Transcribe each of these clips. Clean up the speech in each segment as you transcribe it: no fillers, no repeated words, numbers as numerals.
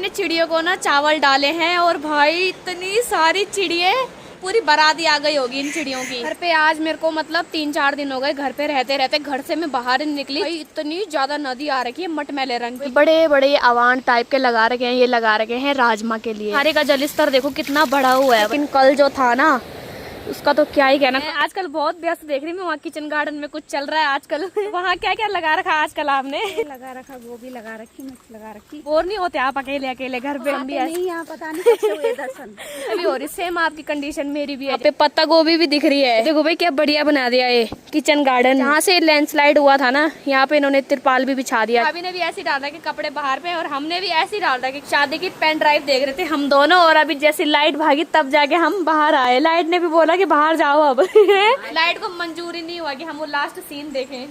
मैंने चिड़ियों को ना चावल डाले हैं और भाई इतनी सारी चिड़िये, पूरी बारात ही आ गई होगी इन चिड़ियों की। घर पे आज मेरे को मतलब 3-4 दिन हो गए घर पे रहते रहते, घर से मैं बाहर नहीं निकली। भाई इतनी ज्यादा नदी आ रखी है मटमैले रंग की, बड़े बड़े अवान टाइप के लगा रखे हैं, ये लगा रखे हैं राजमा के लिए। हरे का जलस्तर देखो कितना बड़ा हुआ है, लेकिन कल जो था ना उसका तो क्या ही कहना। आजकल बहुत व्यस्त देख रही हूँ, वहाँ किचन गार्डन में कुछ चल रहा है आजकल। वहाँ क्या क्या लगा रखा आजकल आपने? लगा रखा, गोभी लगा रखी, मिर्च लगा रखी। बोर नहीं होते आप अकेले अकेले घर पे? हम भी नहीं, यहाँ पता नहीं कैसे हुए दर्शन। अभी हो रही सेम आपकी कंडीशन मेरी भी है। पे पत्ता गोभी भी दिख रही है, देखो भाई क्या बढ़िया बना दिया ये किचन गार्डन। जहाँ से लैंडस्लाइड हुआ था ना, यहाँ पे इन्होंने तिरपाल भी बिछा दिया। अभी ने भी ऐसे डाल रखे कपड़े बाहर पे, और हमने भी ऐसे डाल रखे। शादी की पेन ड्राइव देख रहे थे हम दोनों, और अभी जैसे लाइट भागी तब जाके हम बाहर आए। लाइट ने भी बोला कि बाहर जाओ अब। लाइट को मंजूरी नहीं हुआ कि हम वो लास्ट सीन देखें।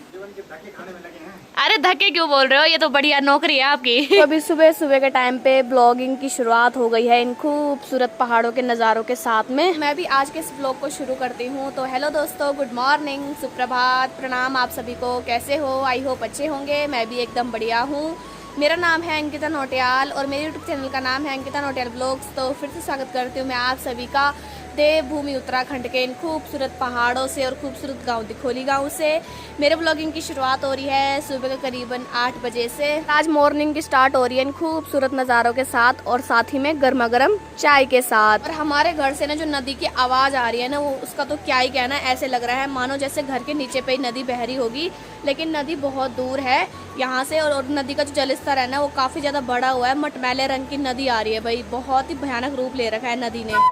अरे धक्के क्यों बोल रहे हो, ये तो बढ़िया नौकरी है आपकी। तो अभी सुबह सुबह के टाइम पे ब्लॉगिंग की शुरुआत हो गई है इन खूबसूरत पहाड़ों के नज़ारों के साथ में। मैं भी आज के इस ब्लॉग को शुरू करती हूँ। तो हेलो दोस्तों, गुड मॉर्निंग, सुप्रभात, प्रणाम आप सभी को। कैसे हो? आई होप अच्छे होंगे। मैं भी एकदम बढ़िया हूँ। मेरा नाम है अंकिता नौटियाल और मेरे यूट्यूब चैनल का नाम है अंकिता नौटियाल ब्लॉग्स। तो फिर से स्वागत करती हूँ मैं आप सभी का देवभूमि उत्तराखंड के इन खूबसूरत पहाड़ों से और खूबसूरत गांव दिखोली गांव से। मेरे ब्लॉगिंग की शुरुआत हो रही है सुबह के करीबन 8 बजे से। आज मॉर्निंग की स्टार्ट हो रही है इन खूबसूरत नज़ारों के साथ, और साथ ही में गर्मा गर्म चाय के साथ। और हमारे घर से ना जो नदी की आवाज़ आ रही है ना, वो उसका तो क्या ही कहना। ऐसे लग रहा है मानो जैसे घर के नीचे पे ही नदी बह रही होगी, लेकिन नदी बहुत दूर है यहाँ से। और नदी का जो जलस्तर है ना, वो काफ़ी ज़्यादा बड़ा हुआ है। मटमैले रंग की नदी आ रही है भाई, बहुत ही भयानक रूप ले रखा है नदी ने।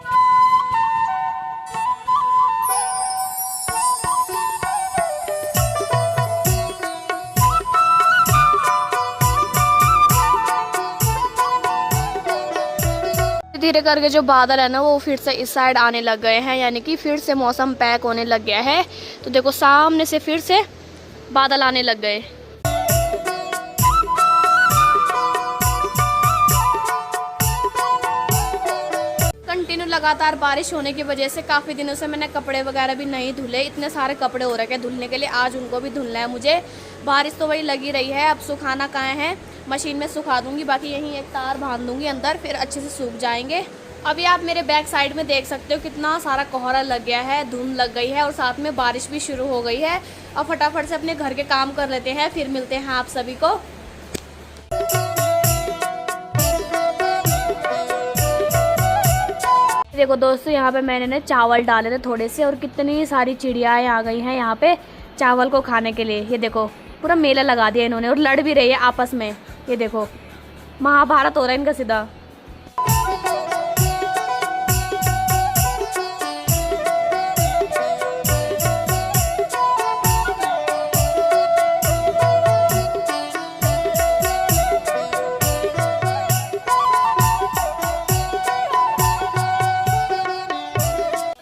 धीरे करके जो बादल है ना, वो फिर से इस साइड आने लग गए हैं, यानी कि फिर से मौसम पैक होने लग गया है। तो देखो सामने से फिर से बादल आने लग गए। कंटिन्यू लगातार बारिश होने की वजह से काफ़ी दिनों से मैंने कपड़े वगैरह भी नहीं धुले। इतने सारे कपड़े हो रखे हैं धुलने के लिए, आज उनको भी धुलना है मुझे। बारिश तो वही लगी रही है, अब सुखाना कहाँ है, मशीन में सुखा दूंगी। बाकी यहीं एक तार बांध दूंगी अंदर, फिर अच्छे से सूख जाएंगे। अभी आप मेरे बैक साइड में देख सकते हो कितना सारा कोहरा लग गया है, धुंध लग गई है, और साथ में बारिश भी शुरू हो गई है। अब फटाफट से अपने घर के काम कर लेते हैं, फिर मिलते हैं आप सभी को। देखो दोस्तों, यहाँ पे मैंने ना चावल डाले थे थोड़े से, और कितनी सारी चिड़ियाएँ आ गई हैं यहाँ पे चावल को खाने के लिए। ये देखो पूरा मेला लगा दिया इन्होंने, और लड़ भी रही है आपस में। ये देखो महाभारत हो रहा है इनका सीधा।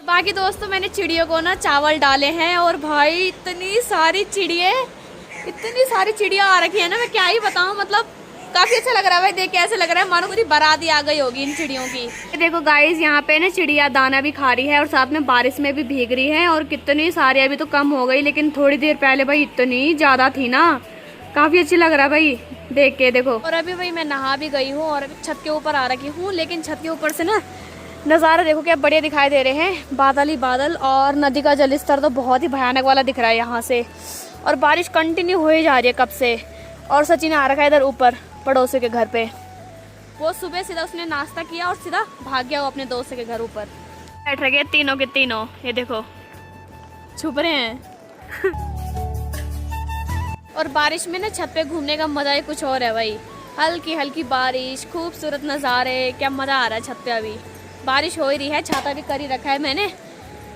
बाकी दोस्तों, मैंने चिड़ियों को ना चावल डाले हैं, और भाई इतनी सारी चिड़िया आ रखी है ना, मैं क्या ही बताऊं। मतलब काफी अच्छा लग रहा है भाई, देख के ऐसे लग रहा है मानो पूरी बारात ही आ गई होगी इन चिड़ियों की। देखो गाइस, यहाँ पे ना चिड़िया दाना भी खा रही है, और साथ में बारिश में भी भीग रही है। और कितनी सारी, अभी तो कम हो गई, लेकिन थोड़ी देर पहले भाई इतनी ज्यादा थी ना, काफी अच्छी लग रहा है भाई देख के। देखो, और अभी भाई मैं नहा भी गई हूँ, और अभी छत के ऊपर आ रखी हूँ, लेकिन छत के ऊपर से ना नज़ारा देखो क्या बढ़िया दिखाई दे रहे हैं, बादल ही बादल। और नदी का जलस्तर तो बहुत ही भयानक वाला दिख रहा है यहाँ से, और बारिश कंटिन्यू हो ही जा रही है कब से। और सचिन आ रखा है इधर ऊपर पड़ोसी के घर पे। वो सुबह सीधा उसने नाश्ता किया और सीधा भाग गया वो अपने दोस्त के घर ऊपर। बैठ रहे तीनों के तीनों, ये देखो छुप रहे हैं। और बारिश में ना छत पे घूमने का मजा ही कुछ और है भाई। हल्की हल्की बारिश, खूबसूरत नज़ारे, क्या मजा आ रहा है छत पे। अभी बारिश हो ही रही है, छाता भी कर ही रखा है मैंने,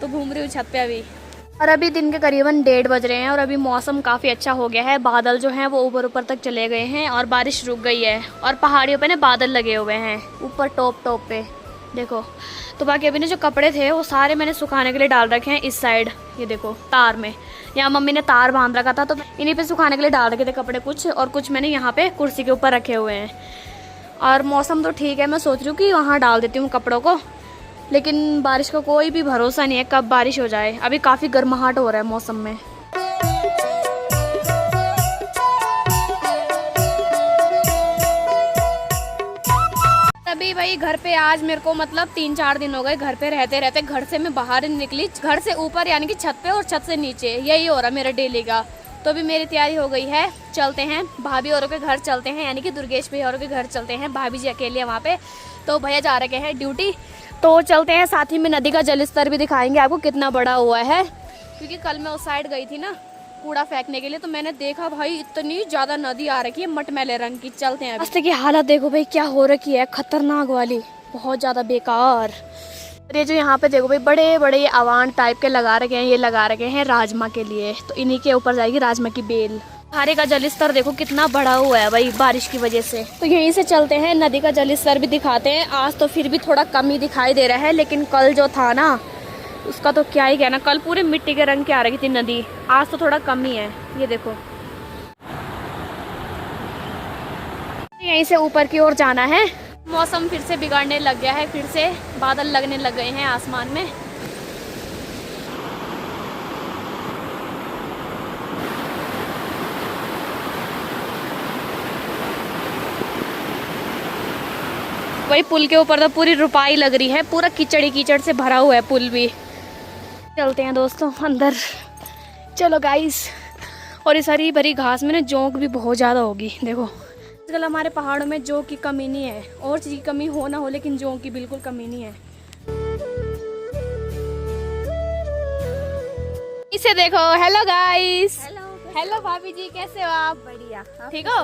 तो घूम रही हूँ छत पे अभी। और अभी दिन के करीबन 1:30 बज रहे हैं, और अभी मौसम काफ़ी अच्छा हो गया है। बादल जो हैं वो ऊपर ऊपर तक चले गए हैं, और बारिश रुक गई है, और पहाड़ियों पे ना बादल लगे हुए हैं ऊपर टॉप पे देखो। तो बाकी अभी ने जो कपड़े थे वो सारे मैंने सुखाने के लिए डाल रखे हैं इस साइड, ये देखो तार में। यहाँ मम्मी ने तार बांध रखा था, तो इन्हीं पे सुखाने के लिए डाल रखे थे कपड़े कुछ, और कुछ मैंने यहाँ पे कुर्सी के ऊपर रखे हुए हैं। और मौसम तो ठीक है, मैं सोच रही हूँ कि वहाँ डाल देती हूँ कपड़ों को, लेकिन बारिश का कोई भी भरोसा नहीं है कब बारिश हो जाए। अभी काफ़ी गर्माहट हो रहा है मौसम में। अभी भाई घर पे आज मेरे को मतलब 3-4 दिन हो गए घर पे रहते रहते। घर से मैं बाहर नहीं निकली, घर से ऊपर यानी कि छत पे और छत से नीचे, यही हो रहा मेरा डेली का। तो अभी मेरी तैयारी हो गई है, चलते हैं भाभी औरों के घर चलते हैं, यानी कि दुर्गेश भैया औरों के घर चलते हैं। भाभी जी अकेले हैं वहाँ पे, तो भैया जा रखे हैं ड्यूटी, तो चलते हैं। साथ ही में नदी का जलस्तर भी दिखाएंगे आपको कितना बड़ा हुआ है, क्योंकि कल मैं उस साइड गई थी ना कूड़ा फेंकने के लिए, तो मैंने देखा भाई इतनी ज्यादा नदी आ रखी है मटमैले रंग की। चलते हैं। रास्ते की हालत देखो भाई क्या हो रखी है, खतरनाक वाली, बहुत ज्यादा बेकार। ये जो यहाँ पे देखो भाई बड़े बड़े अवान टाइप के लगा रखे हैं, ये लगा रखे हैं राजमा के लिए, तो इन्हीं के ऊपर जाएगी राजमा की बेल। धारे का जलस्तर देखो कितना बड़ा हुआ है भाई बारिश की वजह से। तो यहीं से चलते हैं, नदी का जलस्तर भी दिखाते हैं। आज तो फिर भी थोड़ा कम ही दिखाई दे रहा है, लेकिन कल जो था ना उसका तो क्या ही कहना। कल पूरे मिट्टी के रंग की आ रही थी नदी, आज तो थोड़ा कम ही है। ये देखो यहीं से ऊपर की ओर जाना है। मौसम फिर से बिगड़ने लग गया है, फिर से बादल लगने लग गए हैं आसमान में। वही पुल के ऊपर तो पूरी रुपाई लग रही है, पूरा कीचड़ कीचड़ से भरा हुआ है पुल भी। चलते हैं दोस्तों अंदर, चलो गाइस। और इस हरी भरी घास में ना जोंक भी बहुत ज़्यादा होगी। देखो आजकल हमारे पहाड़ों में जोंक की कमी नहीं है, और चीज़ की कमी हो ना हो लेकिन जोंक की बिल्कुल कमी नहीं है। इसे देखो। Hello guys. हेलो भाभी जी, कैसे हो आप? बढ़िया, ठीक हो?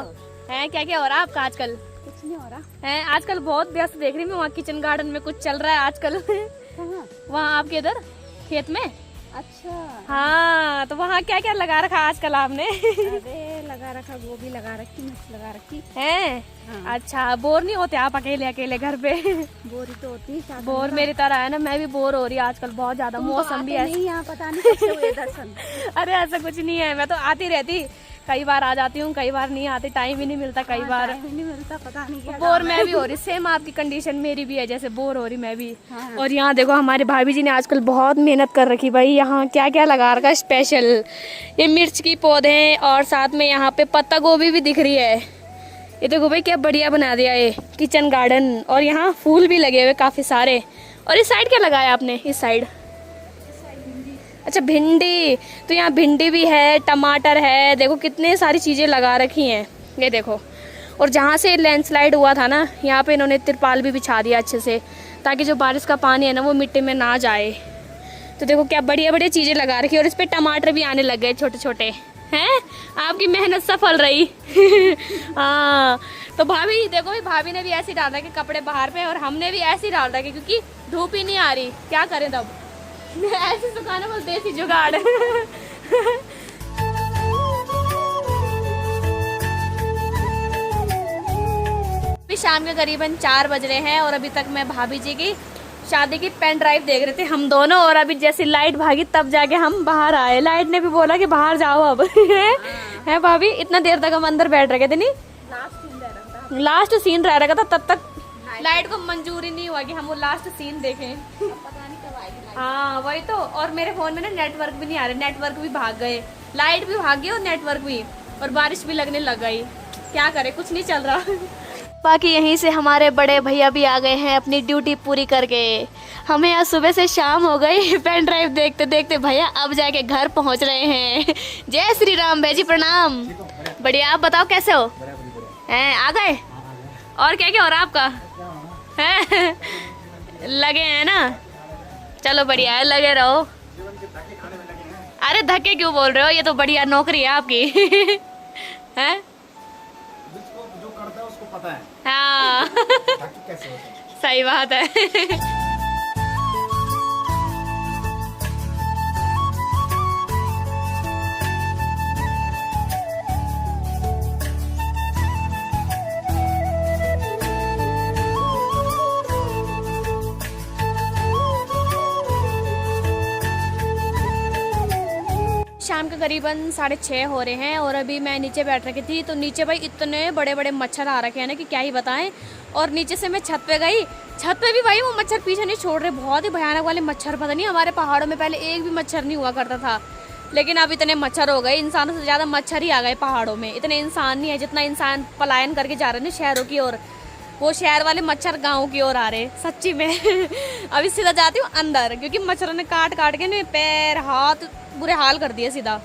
हैं क्या क्या हो रहा है आपका आजकल? कुछ नहीं हो रहा है आजकल बहुत व्यस्त देख रही मैं, वहाँ किचन गार्डन में कुछ चल रहा है आजकल। वहाँ आपके इधर खेत में? अच्छा हाँ, तो वहाँ क्या क्या लगा रखा आजकल आपने? अरे लगा रखा, गोभी लगा रखी, मिर्च लगा रखी है। हाँ। अच्छा, बोर नहीं होते आप अकेले अकेले घर पे? बोरी तो होती है, बोर मेरी तरह है ना, मैं भी बोर हो रही आजकल बहुत ज्यादा। मौसम भी ऐसा, यहाँ पता नहीं कैसे हुए दर्शन। अरे ऐसा कुछ नहीं है, मैं तो आती रहती, कई बार आ जाती हूँ, कई बार नहीं आती, टाइम ही नहीं मिलता कई बार। नहीं मिलता, पता नहीं क्या। बोर मैं भी हो रही, सेम आपकी कंडीशन मेरी भी है, जैसे बोर हो रही मैं भी। हाँ। और यहाँ देखो हमारे भाभी जी ने आजकल बहुत मेहनत कर रखी भाई, यहाँ क्या क्या लगा रखा स्पेशल। ये मिर्च की पौधे, और साथ में यहाँ पे पत्ता गोभी भी दिख रही है। ये देखो भाई क्या बढ़िया बना दिया ये किचन गार्डन, और यहाँ फूल भी लगे हुए काफी सारे। और इस साइड क्या लगाया आपने? इस साइड अच्छा भिंडी, तो यहाँ भिंडी भी है, टमाटर है, देखो कितने सारी चीजें लगा रखी हैं। ये देखो, और जहाँ से लैंडस्लाइड हुआ था ना, यहाँ पे इन्होंने तिरपाल भी बिछा दिया अच्छे से, ताकि जो बारिश का पानी है ना वो मिट्टी में ना जाए। तो देखो क्या बढ़िया बढ़िया चीजें लगा रखी है, और इस पे टमाटर भी आने लग गए छोटे छोटे। हैं, आपकी मेहनत सफल रही। हाँ, तो भाभी देखो भाई, भाभी ने भी ऐसे डाल रखे कपड़े बाहर पे, और हमने भी ऐसे ही डाल रखे क्योंकि धूप ही नहीं आ रही, क्या करें तब। ऐसे सुखाना बस देसी जुगाड़। अभी शाम के करीबन 4 बज रहे हैं, और अभी तक मैं भाभी जी की शादी की पेन ड्राइव देख रहे थे हम दोनों, और अभी जैसे लाइट भागी तब जाके हम बाहर आए। लाइट ने भी बोला कि बाहर जाओ अब। है भाभी, इतना देर तक हम अंदर बैठ रखे थे, नहीं लास्ट सीन रह रखा था, तब तक लाइट को मंजूरी नहीं हुआ कि हम वो लास्ट सीन देखें। पता नहीं कब आएगी। हाँ वही तो, और मेरे फोन में ना नेटवर्क भी नहीं आ रहे, नेटवर्क भी भाग गए, लाइट भी भाग गई और नेटवर्क भी, और बारिश भी लगने लग गई। क्या करे, कुछ नहीं चल रहा। बाकी यहीं से हमारे बड़े भैया भी आ गए हैं अपनी ड्यूटी पूरी करके। हमें आज सुबह से शाम हो गई पेन ड्राइव देखते देखते, भैया अब जाके घर पहुंच रहे हैं। जय श्री राम भैया जी, प्रणाम। बढ़िया, आप बताओ कैसे हो? हैं, आ गए? और क्या क्या हो रहा है आपका? है लगे हैं ना, चलो बढ़िया है, लगे रहो। अरे धक्के क्यों बोल रहे हो, ये तो बढ़िया नौकरी है आपकी। है, जो करता है उसको पता है। हाँ। सही बात है। शाम के करीबन 6:30 हो रहे हैं, और अभी मैं नीचे बैठ रखी थी, तो नीचे भाई इतने बड़े बड़े मच्छर आ रखे हैं ना कि क्या ही बताएं। और नीचे से मैं छत पे गई, छत पे भी भाई वो मच्छर पीछे नहीं छोड़ रहे, बहुत ही भयानक वाले मच्छर। पता नहीं हमारे पहाड़ों में पहले एक भी मच्छर नहीं हुआ करता था, लेकिन अब इतने मच्छर हो गए, इंसानों से ज़्यादा मच्छर ही आ गए पहाड़ों में। इतने इंसान नहीं है जितना इंसान पलायन करके जा रहे हैं शहरों की ओर। वो शहर वाले मच्छर गांव की ओर आ रहे सच्ची में। अभी सीधा जाती हूँ अंदर, क्योंकि मच्छरों ने काट काट के मेरे पैर हाथ बुरे हाल कर दिए सीधा।